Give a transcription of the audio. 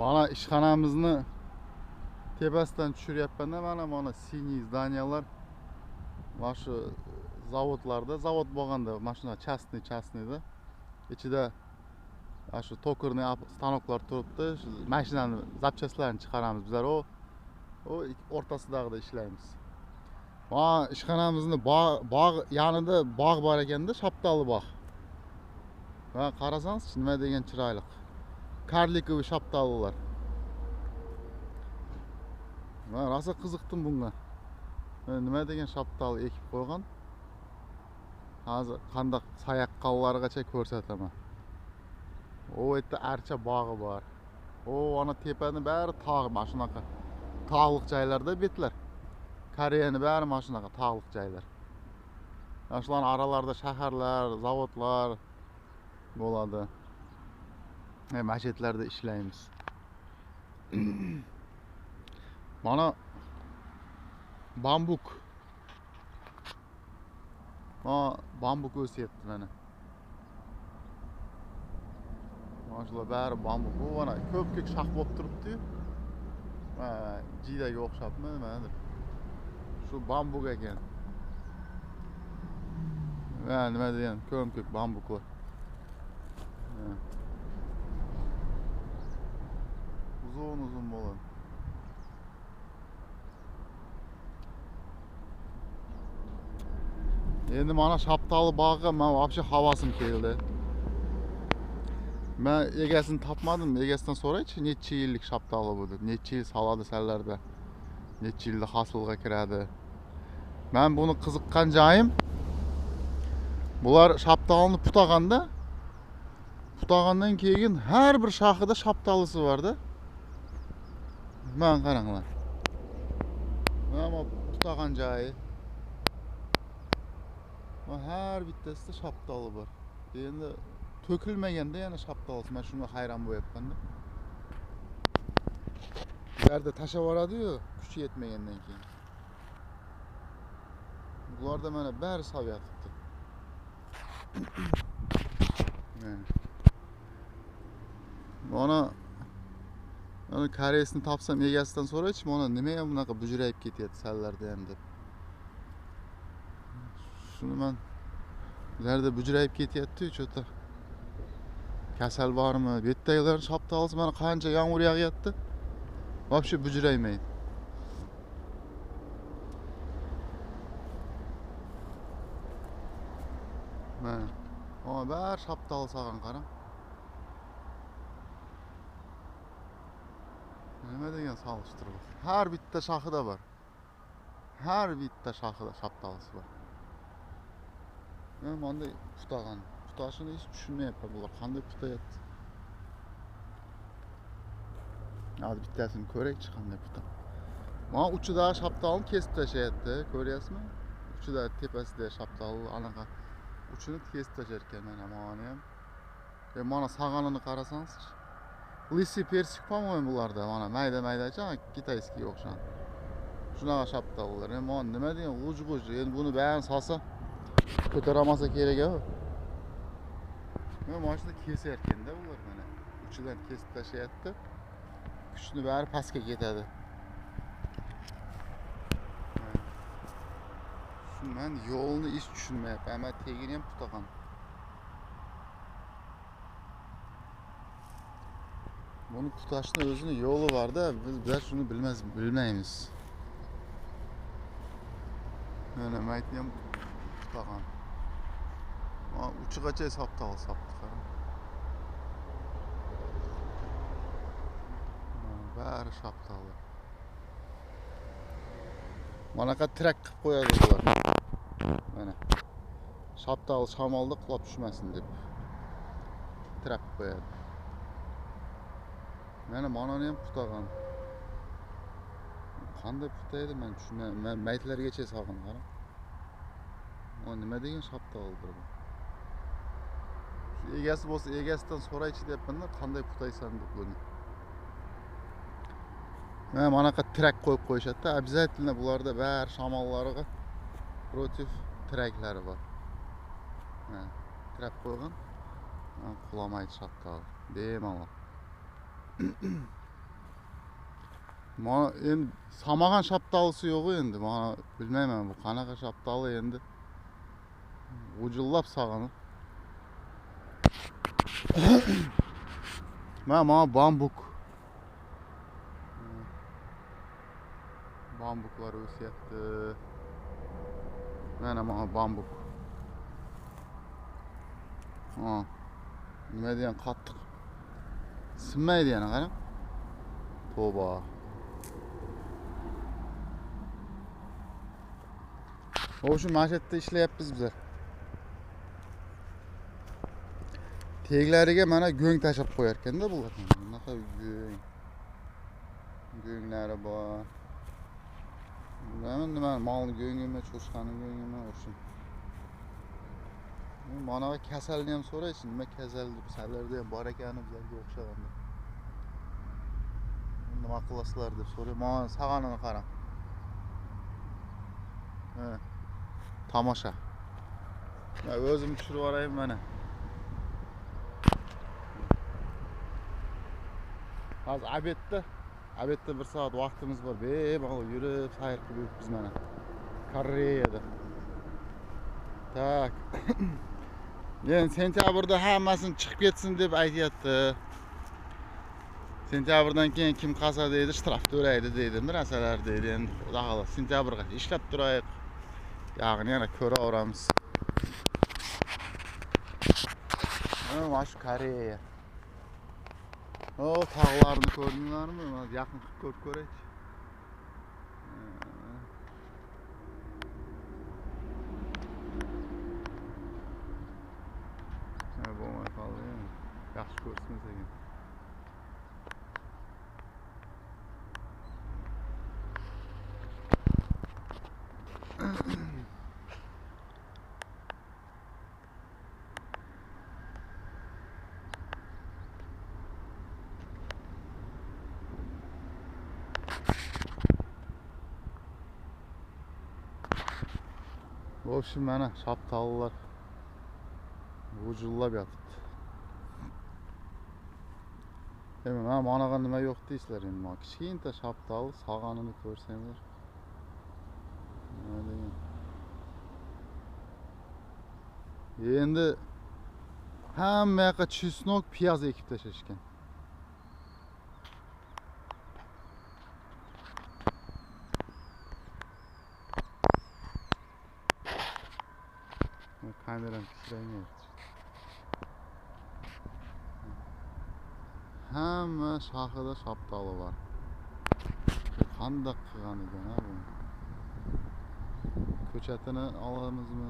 Mana ishxonamizni tepasidan tushiryapman-da, mana siniy zdaniylar. Mana shu zavodlarda, zavod bo'lganda, mana shuna частныйda ichida shu to'kirni stanoklar turibdi. Shu mashinani zapchastlarini chiqaramiz bizlar. O o'rtasidagida ishlaymiz. Mana ishxonamizni bog' yonida bog' bor ekanda, shaptali bog'. Va qarasangiz, nima degan chiroyli. Karlikovi shaptalilar. Men rosa qiziqdim bunga. Nima degan shaptali ekib qo'ygan. Hozir qanday sayoqqallargacha ko'rsataman. O yerda archa bog'i bor. O ana tepani bari tog', mana shunaqa tog'liq joylarda betlar. Koreyani bari mana shunaqa tog'liq joylar. Shularning aralarida shaharlar, zavodlar bo'ladi. Masjidlarda ishlaymiz. Mana bambuk. Mana bambuk o'syapti mana. Mana shular bari bambuk. Bu mana ko'p-ko'k shax bo'lib turibdi-yu. Mana jidaga o'xshabmi, nimadir. Shu bambuk ekan. Va nima degan, ko'p-ko'k bambuklar. Uzun bo'ladi. Endi mana shaptali bog'iga men вообще havasim keldi. Men egasini topmadim. Egasidan so'raychi, necha yillik shaptali bu deb. Necha yil soladi sallarda. Necha yilda hosilga kiradi. Men buni qiziqqan joyim, bular shaptalini putagandan keyin har bir shoxida shaptalisi bor-da. Men qaranglar. Mana putagan joyi. Har bittasida shaptali bor. Endi to'kilmaganda yana shaptalisi. Men shunga hayron bo'lyapman-da. Yerda tashlab yuboradi-yu, kuchi yetmagandan keyin. Bularda mana bari sovyatibdi. Mana koreysni topsam egasidan so'raychi, mana nima ham bunaqa bujrayib ketyapti sallarda ham deb. Shuni men ularda bujrayib ketyapti-yu, cho'ta. Kasal bormi? Bu yerdagilar shaptalisi mana qancha yomg'ir yog'yapti. Вообще bujraymaydi. Mana bari shaptali solgan qarang. Nima degan solishtirib. Har bitta shoxida bor. Har bitta shoxida shaptalisi bor. Men bunday putagan. Putashini hech tushunmayapman, bular qanday putayapti. Hadi bittasini ko'raychi qanday puta. Mana uchida shaptalini kesib tashlayapti, ko'ryapsizmi? Uchida tepasida shaptali anaqa uchini kesib tashlar ekan mana ham. Mana sag'anini qarasangiz, lisi persik по-моему bularda mana mayda-maydacha, kitayskiga o'xshagan. Shunaqa shaptalilar. Mana nima degan g'uj-g'uj. Endi buni barini solsa ko'taramasa kerak-a. Men mana shuni kesar ekanda bular mana. Uchidan kesib tashlayapti. Kuchni bari pastga ketadi. Shu men yo'lni hech tushunmayapman. Ama tegini ham putagan. Buni tutashning o'zini yo'li bor-da, biz shuni bilmaymiz. Mana maytni ham tutagan. Mana uchigacha saptali sapti qarang. Bari shaptali. Manaqa trak qilib qo'yadi bular. Mana. Shaptali shamolda qulab tushmasin deb. Trak qo'yadi. Mana ham putagan. Qanday putaydi men tushunmayman. Men maytlargacha solgan qarang. O nima degan shaptalidir bu. Egasi bo'lsa, egasidan so'raychi deyapman-da, qanday putaysan deb buni. Mana bunaqa trak qo'yib qo'yishadi-da, обязательно bularda bari shamollariga против traklari bor. Mana trak qo'ygan. Qulamaydi shaptali. Bemalol. Mana endi samagan şaptalısı yo'q endi. Mana bilmayman bu qanaqa şaptalı endi. Ujullab sağanib. Mana bambuk. Bambuklar o'syapti. Mana bambuk. Ha. Nima degan qattiq. Sinmaydi yana qarang. Tavba. O'sha mana shu yerda ishlayapmiz bizlar. Teglariga mana go'ng tashab qo'yar ekanda bular. Bunaqa go'ng. Go'nglari bor. Nima molni go'ngimi, cho'chqani go'ngimi o'sha. Mana kasalni ham so'raysiz, nima kasal deb sizlarda ham bor ekani bizlarga o'xshaganda. Nima qilasizlar deb so'ray. Mana sag'anini qarang. Ha. Tomosha. Men o'zim tushirib yuboraymi mana. Hozir obedda 1 soat vaqtimiz bor. Bemalol yurib, sayr qilib yuribmiz mana. Koreyada. Tak. Men sentyabrda hammasini chiqib ketsin deb aytyapti. Sentyabrdan keyin kim qasa deydi, shtraf to'laydi deydi, narsalar deydi. Endi xudo xolos sentyabrgacha ishlab turaylik. Yog'ini yana ko'raveramiz. Mana shu Koreya. O tog'larni ko'rdinglarmi? Mana yaqin qilib ko'rib ko'raychi. Ha, bo'lmay qoldi. Yaxshi ko'rsimiz ekan. В общем, mana shaptalılar vujullab yotibdi. Mana manaqa nima yo'q deysizlar endi. Mana kichkinta shaptalı sag'anini ko'rsanglar. Endi hamma yoqqa chusnok, piyoz ekib tashlashgan. Kameram pishirayapti. Hamma shoxida shaptalı bor. Qanday qilgan ekan ha bu? Ko'chatini olamizmi?